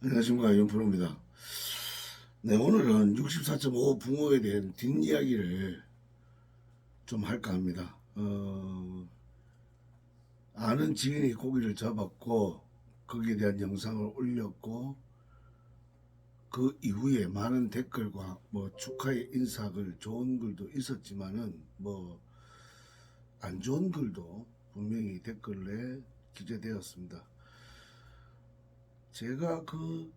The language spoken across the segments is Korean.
안녕하십니까, 윤프로입니다. 네, 오늘은 64.5 붕어에 대한 뒷이야기를 좀 할까 합니다. 아는 지인이 고기를 잡았고 거기에 대한 영상을 올렸고, 그 이후에 많은 댓글과 뭐 축하의 인사글, 좋은 글도 있었지만은 뭐 안 좋은 글도 분명히 댓글에 기재되었습니다. 제가 그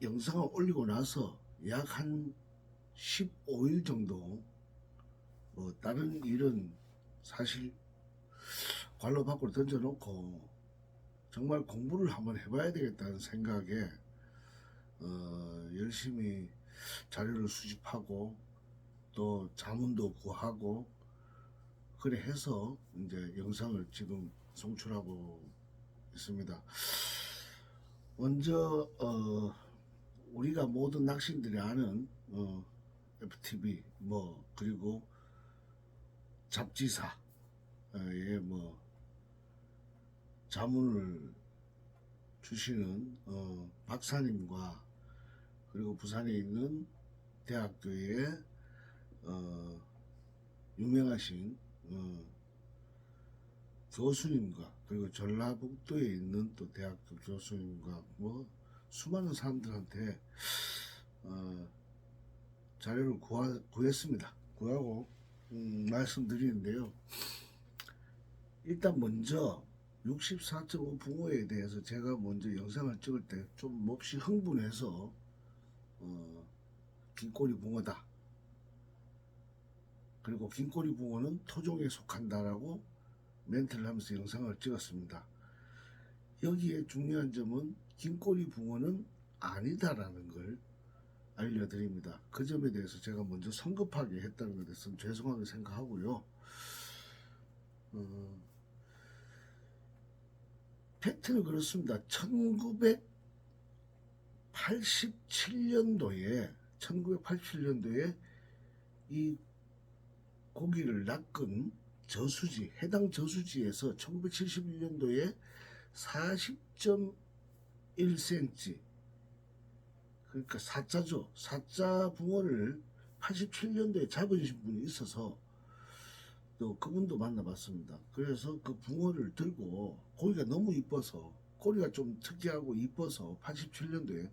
영상을 올리고 나서 약 한 15일 정도 뭐 다른 일은 사실 관로 밖으로 던져놓고 정말 공부를 한번 해봐야 되겠다는 생각에 열심히 자료를 수집하고 또 자문도 구하고 그래 해서 이제 영상을 지금 송출하고 있습니다. 먼저 우리가 모든 낚시인들이 아는 FTV 뭐 그리고 잡지사의 뭐 자문을 주시는 박사님과 그리고 부산에 있는 대학교의 유명하신 교수님과 그리고 전라북도에 있는 또 대학교 교수님과 뭐 수많은 사람들한테 자료를 구했습니다. 구하고 말씀드리는데요. 일단 먼저 64.5 붕어에 대해서 제가 먼저 영상을 찍을 때 좀 몹시 흥분해서 긴꼬리 붕어다, 그리고 긴꼬리 붕어는 토종에 속한다라고 멘트를 하면서 영상을 찍었습니다. 여기에 중요한 점은 긴꼬리 붕어는 아니다라는 걸 알려드립니다. 그 점에 대해서 제가 먼저 성급하게 했다는 것에 대해서는 죄송하게 생각하고요. 팩트는 그렇습니다. 1987년도에 이 고기를 낚은 저수지, 해당 저수지에서 1971년도에 40.1cm, 그러니까 사자죠. 사자 붕어를 87년도에 잡으신 분이 있어서 또 그분도 만나봤습니다. 그래서 그 붕어를 들고, 고기가 너무 이뻐서, 꼬리가 좀 특이하고 이뻐서 87년도에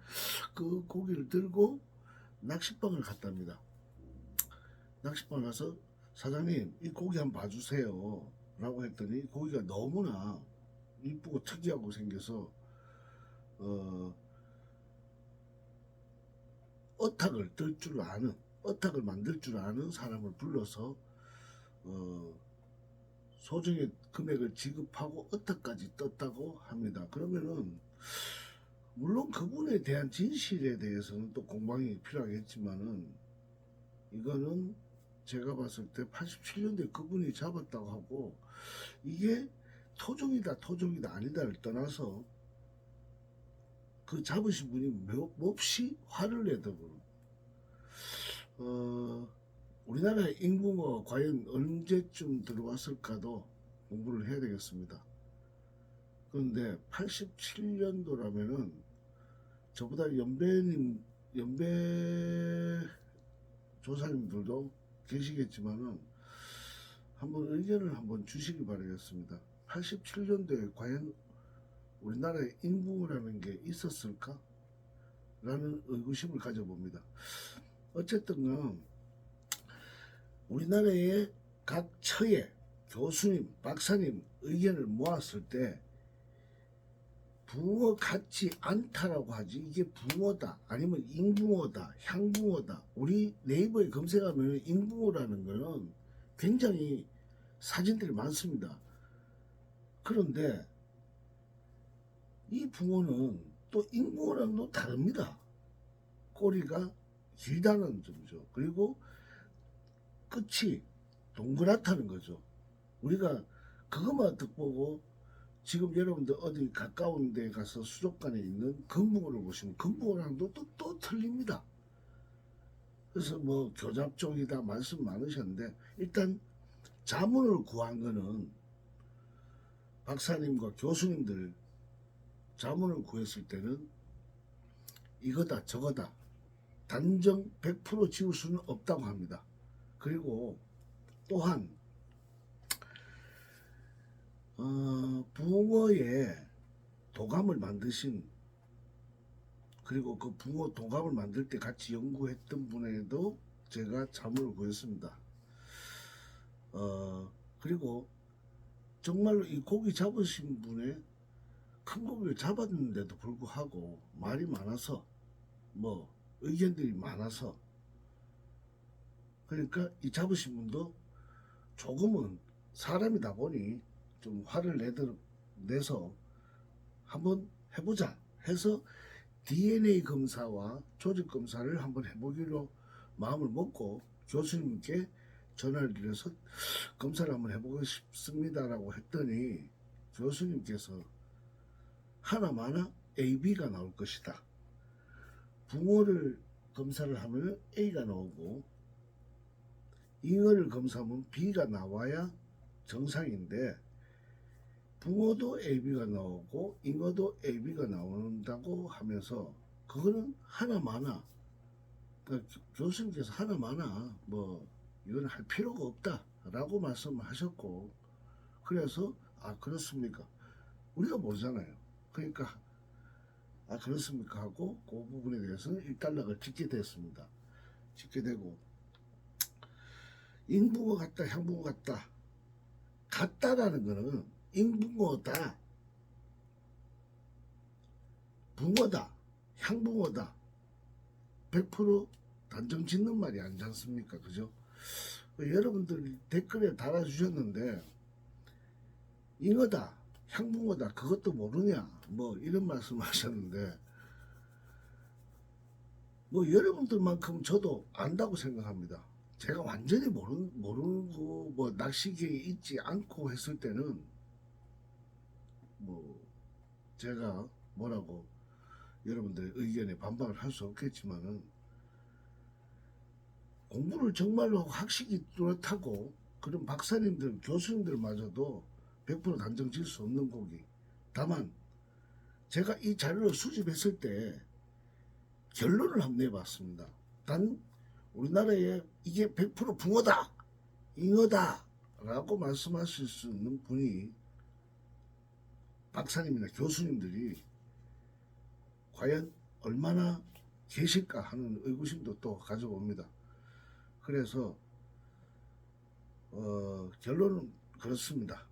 그 고기를 들고 낚시방을 갔답니다. 낚시방 가서 사장님 이 고기 한번 봐주세요 라고 했더니 고기가 너무나 이쁘고 특이하고 생겨서 어탁을 뜰 줄 아는, 어탁을 만들 줄 아는 사람을 불러서 소정의 금액을 지급하고 어탁까지 떴다고 합니다. 그러면은 물론 그분에 대한 진실에 대해서는 또 공방이 필요하겠지만은, 이거는 제가 봤을 때 87년도에 그분이 잡았다고 하고, 이게 토종이다 아니다를 떠나서 그 잡으신 분이 몹시 화를 내더군요. 우리나라의 인구가 과연 언제쯤 들어왔을까도 공부를 해야 되겠습니다. 그런데 87년도라면은 저보다 연배 조사님들도 계시겠지만은 한번 의견을 한번 주시기 바라겠습니다. 87년도에 과연 우리나라에 인구라는 게 있었을까? 라는 의구심을 가져봅니다. 어쨌든 우리나라의 각 처의 교수님, 박사님 의견을 모았을 때 붕어 같지 않다라고 하지, 이게 붕어다 아니면 잉붕어다 향붕어다, 우리 네이버에 검색하면 잉붕어라는 거는 굉장히 사진들이 많습니다. 그런데 이 붕어는 또 잉붕어랑은 또 다릅니다. 꼬리가 길다는 점이죠. 그리고 끝이 동그랗다는 거죠. 우리가 그것만 듣보고 지금 여러분들 어디 가까운 데 가서 수족관에 있는 금붕어를 보시면 금붕어랑도 또 틀립니다. 그래서 뭐 교잡 쪽이다 말씀 많으셨는데, 일단 자문을 구한 거는 박사님과 교수님들 자문을 구했을 때는 이거다 저거다 단정 100% 지울 수는 없다고 합니다. 그리고 또한 붕어의 도감을 만드신, 그리고 그 붕어 도감을 만들 때 같이 연구했던 분에도 제가 자문을 구했습니다. 그리고 정말로 이 고기 잡으신 분의 큰 고기를 잡았는데도 불구하고 말이 많아서, 뭐 의견들이 많아서, 그러니까 이 잡으신 분도 조금은 사람이다 보니 좀 화를 내서 한번 해보자 해서 DNA 검사와 조직 검사를 한번 해보기로 마음을 먹고 교수님께 전화를 드려서 검사를 한번 해보고 싶습니다라고 했더니 교수님께서 하나마나 AB가 나올 것이다. 붕어를 검사를 하면 A가 나오고 잉어를 검사하면 B가 나와야 정상인데, 붕어도 AB가 나오고 잉어도 AB가 나온다고 하면서 그거는 하나마나, 그러니까 교수님께서 하나마나 뭐 이건 할 필요가 없다라고 말씀하셨고, 그래서 그렇습니까? 우리가 모르잖아요. 그러니까 그렇습니까 하고 그 부분에 대해서는 일단락을 짓게 됐습니다. 짓게 되고, 잉붕어 같다 향붕어 같다, 같다라는 거는 잉붕어다 붕어다 향붕어다 100% 단정 짓는 말이 아니지 않습니까? 그죠? 여러분들 댓글에 달아주셨는데 잉어다 향붕어다 그것도 모르냐 뭐 이런 말씀 하셨는데, 뭐 여러분들만큼 저도 안다고 생각합니다. 제가 완전히 모르고 뭐 낚시기에 있지 않고 했을 때는 뭐 제가 뭐라고 여러분들의 의견에 반박을 할 수 없겠지만은, 공부를 정말로 학식이 뚜렷하고 그런 박사님들 교수님들마저도 100% 단정 지을 수 없는 고기. 다만 제가 이 자료를 수집했을 때 결론을 한번 내봤습니다. 단 우리나라에 이게 100% 붕어다 잉어다 라고 말씀하실 수 있는 분이 박사님이나 교수님들이 과연 얼마나 계실까 하는 의구심도 또 가져봅니다. 그래서 결론은 그렇습니다.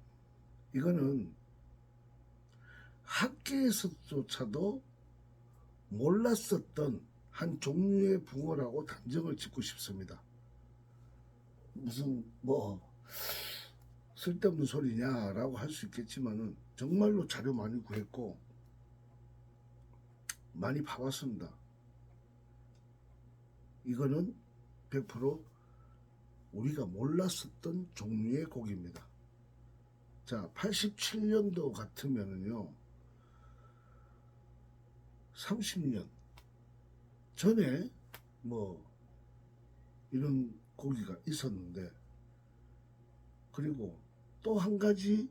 이거는 학계에서조차도 몰랐었던 한 종류의 붕어라고 단정을 짓고 싶습니다. 무슨 뭐 쓸데없는 소리냐라고 할 수 있겠지만은 정말로 자료 많이 구했고 많이 봐왔습니다. 이거는 100% 우리가 몰랐었던 종류의 고기입니다. 자, 87년도 같으면은요 30년 전에 뭐 이런 고기가 있었는데, 그리고 또 한 가지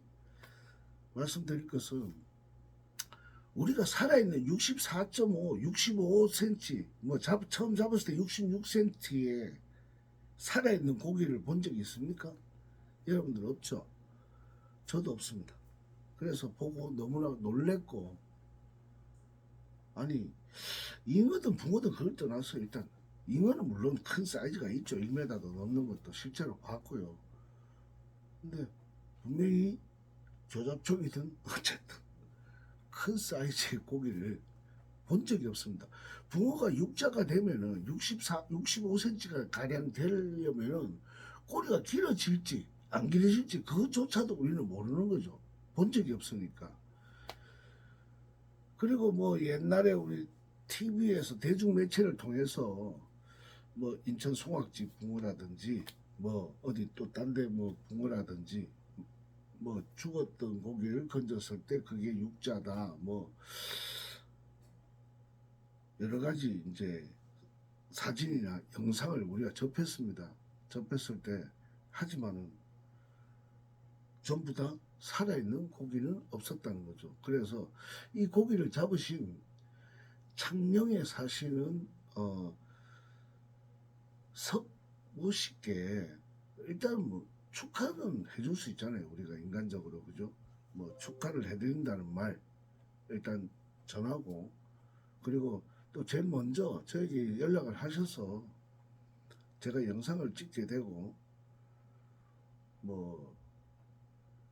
말씀드릴 것은 우리가 살아있는 64.5, 65cm, 뭐 처음 잡았을 때 66cm에 살아있는 고기를 본 적이 있습니까? 여러분들 없죠? 저도 없습니다. 그래서 보고 너무나 놀랬고, 아니 잉어든 붕어든 그걸 떠나서 일단 잉어는 물론 큰 사이즈가 있죠. 1m도 넘는 것도 실제로 봤고요. 근데 분명히 조잡종이든 어쨌든 큰 사이즈의 고기를 본 적이 없습니다. 붕어가 육자가 되면은 65cm가 가량 되려면은 꼬리가 길어질지 안 길어질지 그것조차도 우리는 모르는 거죠. 본 적이 없으니까. 그리고 뭐 옛날에 우리 TV에서 대중매체를 통해서 뭐 인천 송악지 붕어라든지 뭐 어디 또 딴 데 뭐 붕어라든지 뭐 죽었던 고기를 건졌을 때 그게 육자다 뭐 여러 가지 이제 사진이나 영상을 우리가 접했습니다. 접했을 때 하지만은 전부 다 살아있는 고기는 없었다는 거죠. 그래서 이 고기를 잡으신 창녕에 사시는 석모씨께 일단 뭐 축하는 해줄 수 있잖아요. 우리가 인간적으로, 그죠? 뭐 축하를 해드린다는 말 일단 전하고, 그리고 또 제일 먼저 저에게 연락을 하셔서 제가 영상을 찍게 되고, 뭐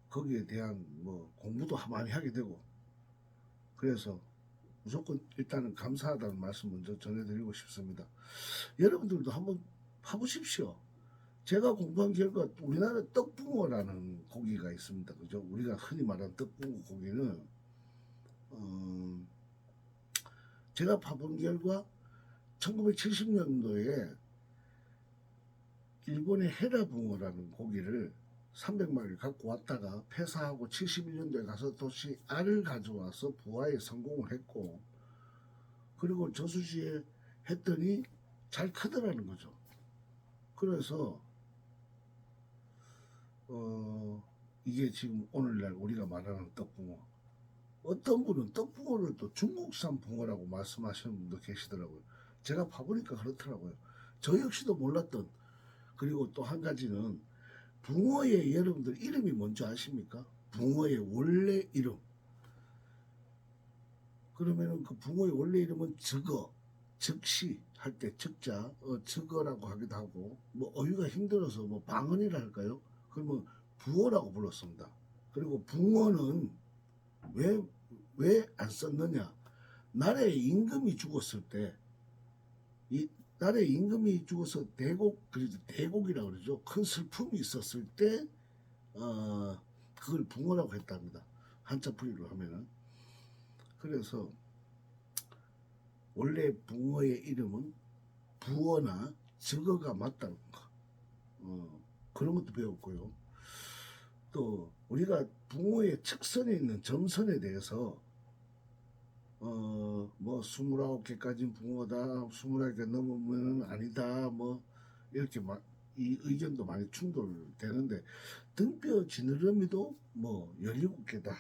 거기에 대한 뭐 공부도 많이 하게 되고, 그래서 무조건 일단은 감사하다는 말씀 먼저 전해드리고 싶습니다. 여러분들도 한번 봐보십시오. 제가 공부한 결과 우리나라 떡붕어라는 고기가 있습니다. 그죠? 우리가 흔히 말하는 떡붕어 고기는 제가 봐본 결과 1970년도에 일본의 헤라붕어라는 고기를 300마리를 갖고 왔다가 폐사하고 71년도에 가서 다시 알을 가져와서 부화에 성공을 했고, 그리고 저수지에 했더니 잘 크더라는 거죠. 그래서 이게 지금 오늘날 우리가 말하는 떡붕어, 어떤 분은 떡붕어를 또 중국산 붕어라고 말씀하시는 분도 계시더라고요. 제가 봐보니까 그렇더라고요. 저 역시도 몰랐던. 그리고 또 한 가지는 붕어의 여러분들 이름이 뭔지 아십니까? 붕어의 원래 이름. 그러면은 그 붕어의 원래 이름은 적어, 즉시 할 때 적자, 적어라고 하기도 하고, 뭐 어휘가 힘들어서 뭐 방언이라 할까요? 그러면 부어라고 불렀습니다. 그리고 붕어는 왜 안 썼느냐? 나라의 임금이 죽었을 때, 이 나라의 임금이 죽어서 대곡이라고 그러죠. 큰 슬픔이 있었을 때, 그걸 붕어라고 했답니다. 한자풀이로 하면은. 그래서 원래 붕어의 이름은 부어나 적어가 맞다는 거. 그런 것도 배웠고요. 또 우리가 붕어의 측선에 있는 점선에 대해서 뭐 29개까지는 붕어다, 29개 넘으면 아니다, 뭐 이렇게 이 의견도 많이 충돌되는데, 등뼈 지느러미도 뭐 17개다,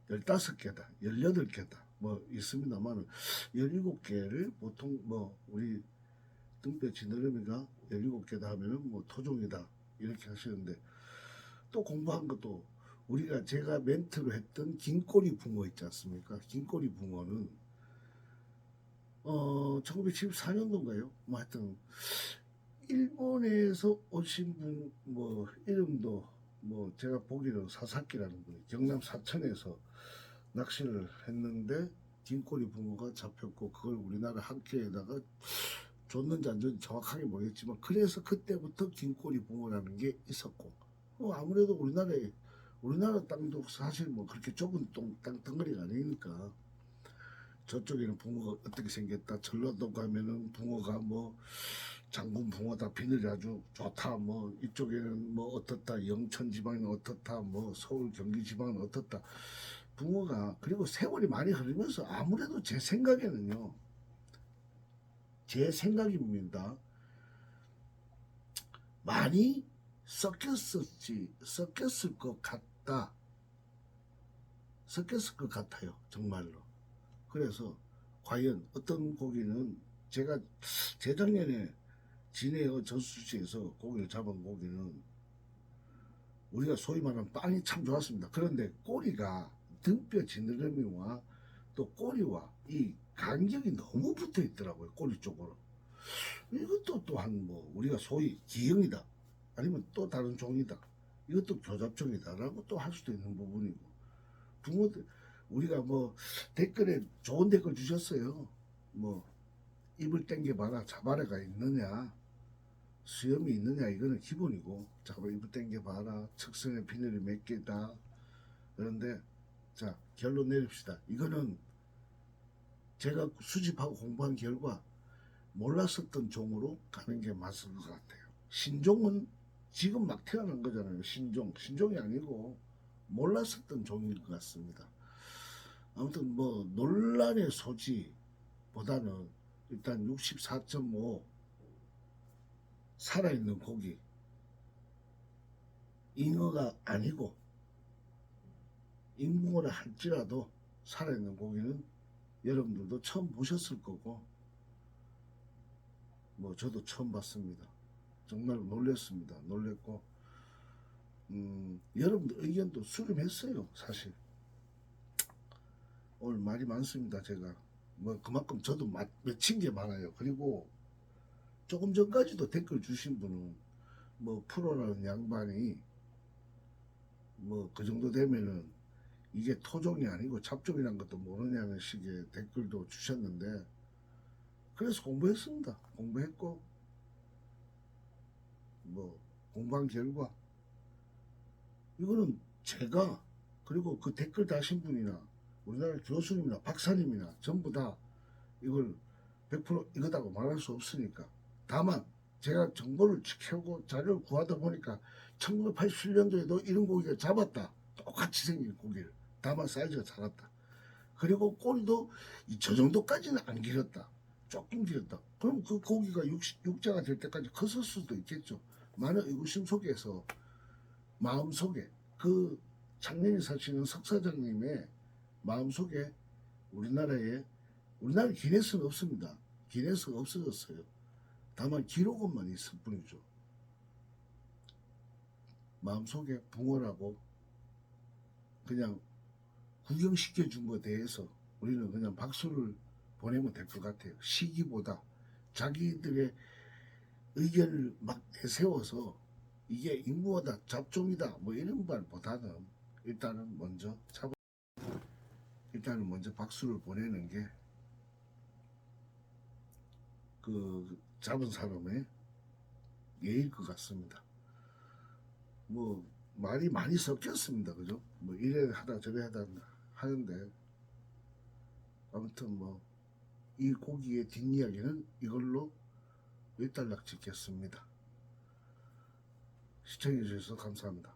15개다, 18개다 뭐 있습니다만, 17개를 보통 뭐 우리 등뼈 지느러미가 17개다 하면은 뭐 토종이다 이렇게 하시는데, 또 공부한 것도 제가 멘트로 했던 긴꼬리 붕어 있지 않습니까? 긴꼬리 붕어는 1974년도인가요? 뭐 하여튼 일본에서 오신 분 뭐 이름도 뭐 제가 보기로 사사키라는 분이 경남 사천에서 낚시를 했는데 긴꼬리 붕어가 잡혔고, 그걸 우리나라 학교에다가 줬는지 안 줬는지 정확하게 모르겠지만, 그래서 그때부터 긴꼬리 붕어라는 게 있었고, 아무래도 우리나라 땅도 사실 뭐 그렇게 좁은 땅 덩어리가 아니니까, 저쪽에는 붕어가 어떻게 생겼다, 전라도 가면은 붕어가 뭐 장군 붕어다, 비늘이 아주 좋다, 뭐 이쪽에는 뭐 어떻다, 영천 지방은 어떻다, 뭐 서울 경기 지방은 어떻다, 붕어가. 그리고 세월이 많이 흐르면서 아무래도 제 생각에는요, 제 생각입니다, 많이 섞였을 것 같아요, 정말로. 그래서 과연 어떤 고기는, 제가 재작년에 진해어 저수지에서 고기를 잡은 고기는 우리가 소위 말하는 빵이 참 좋았습니다. 그런데 꼬리가, 등뼈 지느러미와 또 꼬리와 이 간격이 너무 붙어 있더라고요, 꼬리 쪽으로. 이것도 또한 뭐 우리가 소위 기형이다, 아니면 또 다른 종이다, 이것도 교잡종이다라고 또 할 수도 있는 부분이고. 붕어들, 우리가 뭐 댓글에 좋은 댓글 주셨어요. 뭐 입을 당겨봐라, 자바라가 있느냐, 수염이 있느냐, 이거는 기본이고, 자바 입을 당겨봐라, 측선의 비늘이 몇 개다. 그런데 자, 결론 내립시다. 이거는 제가 수집하고 공부한 결과 몰랐었던 종으로 가는 게 맞을 것 같아요. 신종은 지금 막 태어난 거잖아요. 신종이 아니고 몰랐었던 종일 것 같습니다. 아무튼 뭐 논란의 소지보다는 일단 64.5 살아있는 고기, 잉어가 아니고 인붕어라 할지라도 살아있는 고기는 여러분들도 처음 보셨을 거고 뭐 저도 처음 봤습니다. 정말 놀랐습니다. 놀랬고 여러분들 의견도 수렴했어요. 사실 오늘 말이 많습니다. 제가 뭐 그만큼 저도 맺힌 게 많아요. 그리고 조금 전까지도 댓글 주신 분은 뭐 프로라는 양반이 뭐 그 정도 되면은 이게 토종이 아니고 잡종이란 것도 모르냐는 식의 댓글도 주셨는데 그래서 공부했습니다. 공부했고 뭐 공부한 결과 이거는 제가 그리고 그 댓글 다신 분이나 우리나라 교수님이나 박사님이나 전부 다 이걸 100% 이거다고 말할 수 없으니까 다만 제가 정보를 지켜고 자료를 구하다 보니까 1987년도에도 이런 고기가 잡았다. 똑같이 생긴 고기를. 다만 사이즈가 작았다. 그리고 꼬리도 저 정도까지는 안 길었다. 조금 길었다. 그럼 그 고기가 육자가 될 때까지 컸을 수도 있겠죠. 많은 의구심 속에서 마음속에 그 장년이 사시는 석사장님의 마음속에 우리나라 기네스는 없습니다. 기네스가 없어졌어요. 다만 기록원만 있을 뿐이죠. 마음속에 붕어라고 그냥 구경시켜 준 것에 대해서 우리는 그냥 박수를 보내면 될 것 같아요. 시기보다 자기들의 의견을 막 내세워서 이게 인구하다, 잡종이다 뭐 이런 말보다는 일단은 먼저 박수를 보내는 게 그 잡은 사람의 예일 것 같습니다. 뭐 말이 많이 섞였습니다. 그죠? 뭐 이래 하다 저래 하다 하는데 아무튼 뭐 이 고기의 뒷이야기는 이걸로 일단락 짓겠습니다. 시청해 주셔서 감사합니다.